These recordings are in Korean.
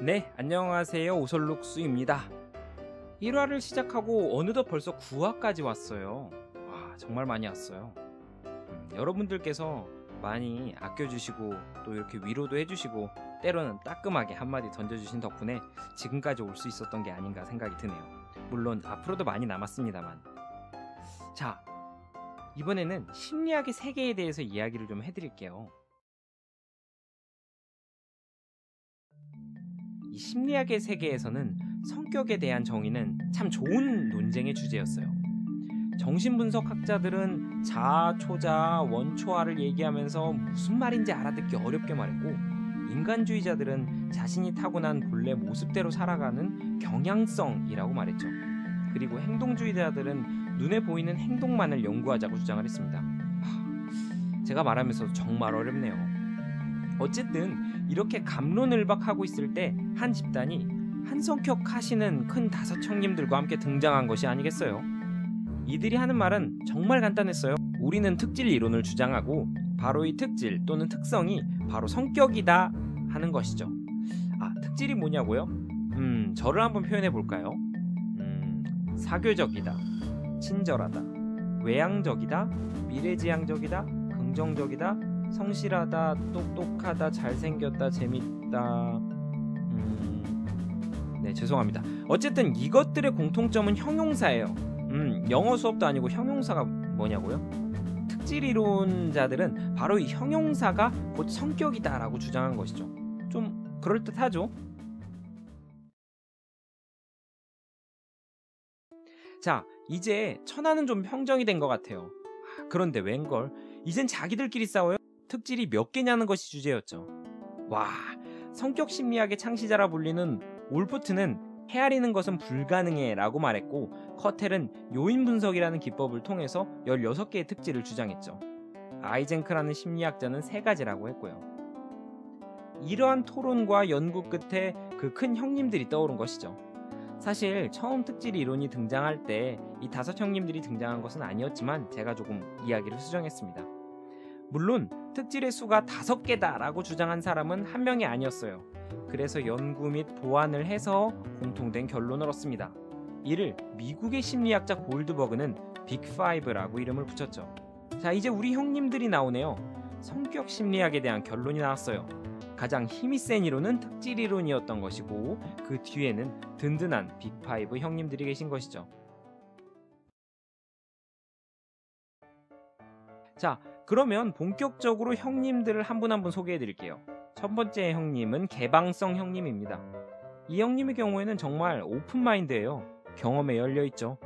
네, 안녕하세요. 오설룩수입니다. 1화를 시작하고 어느덧 벌써 9화까지 왔어요. 와, 정말 많이 왔어요. 여러분들께서 많이 아껴주시고 또 이렇게 위로도 해주시고 때로는 따끔하게 한마디 던져주신 덕분에 지금까지 올 수 있었던 게 아닌가 생각이 드네요. 물론 앞으로도 많이 남았습니다만. 자, 이번에는 심리학의 세계에 대해서 이야기를 좀 해드릴게요. 이 심리학의 세계에서는 성격에 대한 정의는 참 좋은 논쟁의 주제였어요. 정신분석학자들은 자아, 초자아, 원초아를 얘기하면서 무슨 말인지 알아듣기 어렵게 말했고, 인간주의자들은 자신이 타고난 본래 모습대로 살아가는 경향성이라고 말했죠. 그리고 행동주의자들은 눈에 보이는 행동만을 연구하자고 주장을 했습니다. 제가 말하면서 정말 어렵네요. 어쨌든 이렇게 갑론을박하고 있을 때 한 집단이 한성격 하시는 큰 5 형님들과 함께 등장한 것이 아니겠어요? 이들이 하는 말은 정말 간단했어요. 우리는 특질 이론을 주장하고 바로 이 특질 또는 특성이 바로 성격이다 하는 것이죠. 특질이 뭐냐고요? 저를 한번 표현해 볼까요? 사교적이다, 친절하다, 외향적이다, 미래지향적이다, 긍정적이다, 성실하다, 똑똑하다, 잘생겼다, 재밌다. 네, 죄송합니다. 어쨌든 이것들의 공통점은 형용사예요. 영어 수업도 아니고 형용사가 뭐냐고요? 특질 이론자들은 바로 이 형용사가 곧 성격이다라고 주장한 것이죠. 좀 그럴듯하죠? 자, 이제 천하는 좀 평정이 된 것 같아요. 그런데 웬걸? 이젠 자기들끼리 싸워요? 특질이 몇 개냐는 것이 주제였죠. 와, 성격 심리학의 창시자라 불리는 올프트는 헤아리는 것은 불가능해 라고 말했고, 커텔은 요인 분석이라는 기법을 통해서 16개의 특질을 주장했죠. 아이젠크라는 심리학자는 3가지라고 했고요. 이러한 토론과 연구 끝에 그 큰 형님들이 떠오른 것이죠. 사실 처음 특질 이론이 등장할 때 이 5 형님들이 등장한 것은 아니었지만 제가 조금 이야기를 수정했습니다. 물론 특질의 수가 5개다 라고 주장한 사람은 한 명이 아니었어요. 그래서 연구 및 보완을 해서 공통된 결론을 얻습니다. 이를 미국의 심리학자 골드버그는 빅5라고 이름을 붙였죠. 자, 이제 우리 형님들이 나오네요. 성격 심리학에 대한 결론이 나왔어요. 가장 힘이 센 이론은 특질 이론이었던 것이고, 그 뒤에는 든든한 빅5 형님들이 계신 것이죠. 자, 그러면 본격적으로 형님들을 한 분 한 분 소개해 드릴게요. 첫 번째 형님은 개방성 형님입니다. 이 형님의 경우에는 정말 오픈마인드예요. 경험에 열려있죠.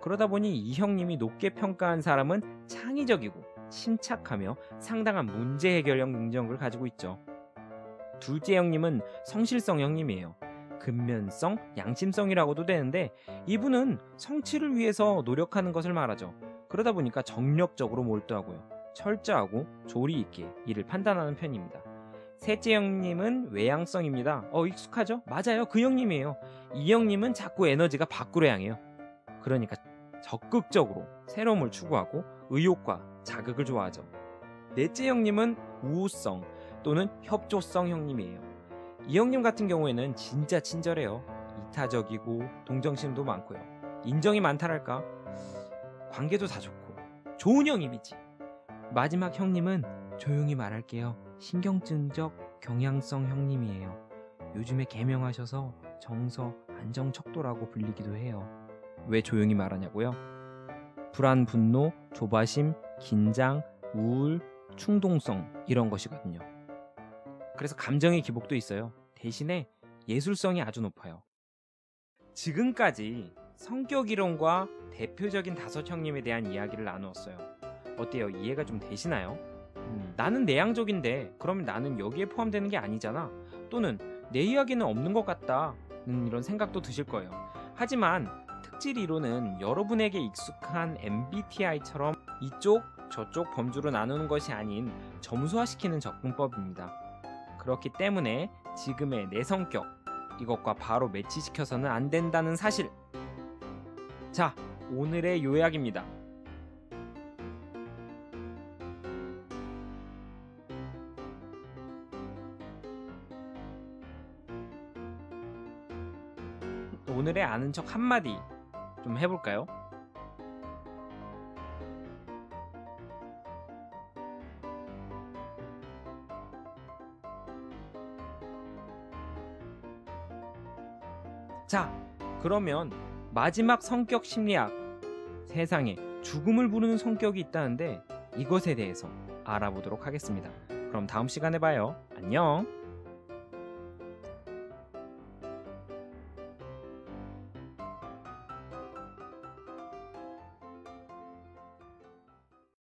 그러다 보니 이 형님이 높게 평가한 사람은 창의적이고 침착하며 상당한 문제 해결력 능력을 가지고 있죠. 둘째 형님은 성실성 형님이에요. 근면성, 양심성이라고도 되는데 이분은 성취를 위해서 노력하는 것을 말하죠. 그러다 보니까 정력적으로 몰두하고요. 철저하고 조리 있게 일을 판단하는 편입니다. 셋째 형님은 외향성입니다. 익숙하죠? 맞아요. 그 형님이에요. 이 형님은 자꾸 에너지가 밖으로 향해요. 그러니까 적극적으로 새로움을 추구하고 의욕과 자극을 좋아하죠. 넷째 형님은 우호성 또는 협조성 형님이에요. 이 형님 같은 경우에는 진짜 친절해요. 이타적이고 동정심도 많고요. 인정이 많다랄까? 관계도 다 좋고 좋은 형님이지. 마지막 형님은 조용히 말할게요. 신경증적 경향성 형님이에요. 요즘에 개명하셔서 정서 안정척도라고 불리기도 해요. 왜 조용히 말하냐고요? 불안, 분노, 조바심, 긴장, 우울, 충동성 이런 것이거든요. 그래서 감정의 기복도 있어요. 대신에 예술성이 아주 높아요. 지금까지 성격 이론과 대표적인 5 형님에 대한 이야기를 나누었어요. 어때요? 이해가 좀 되시나요? 나는 내향적인데 그러면 나는 여기에 포함되는 게 아니잖아. 또는 내 이야기는 없는 것 같다. 이런 생각도 드실 거예요. 하지만 특질 이론은 여러분에게 익숙한 MBTI처럼 이쪽 저쪽 범주로 나누는 것이 아닌 점수화시키는 접근법입니다. 그렇기 때문에 지금의 내 성격 이것과 바로 매치시켜서는 안 된다는 사실. 자, 오늘의 요약입니다. 오늘의 아는 척 한마디 좀 해볼까요? 자, 그러면 마지막 성격 심리학, 세상에 죽음을 부르는 성격이 있다는데 이것에 대해서 알아보도록 하겠습니다. 그럼 다음 시간에 봐요. 안녕.